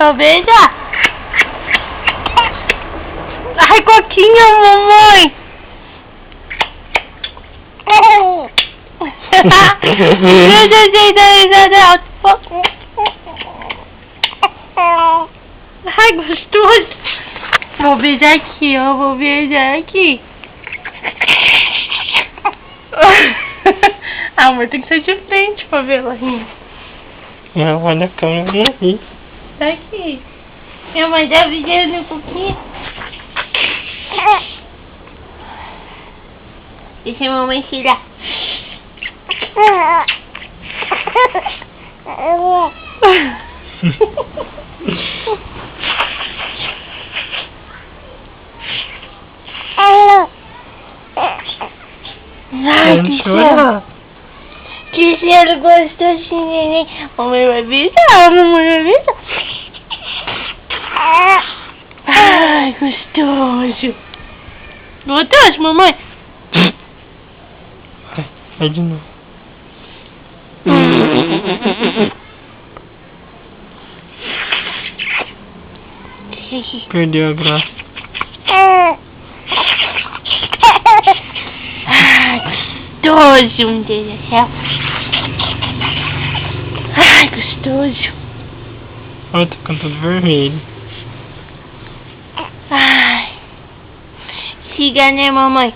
Vou beijar. Ai, Coquinha, mamãe. Ai, gostoso. Vou beijar aqui, ó. Vou beijar aqui. Amor, tem que ser de frente pra ver ela rir. Não, olha a câmera aqui. Tá aqui. Minha mãe dá beijando um pouquinho. Deixa a mamãe tirar. Ai, que cheiro. Que cheiro gostosinho, neném. Mamãe vai beijar, mamãe vai beijar. Ai, gostoso. Gostoso, mamãe. Vai de novo. Perdeu a graça. Gostoso, meu Deus do céu. Ai, gostoso. Olha, tá cantando vermelho. Ai. Siga, né, mamãe?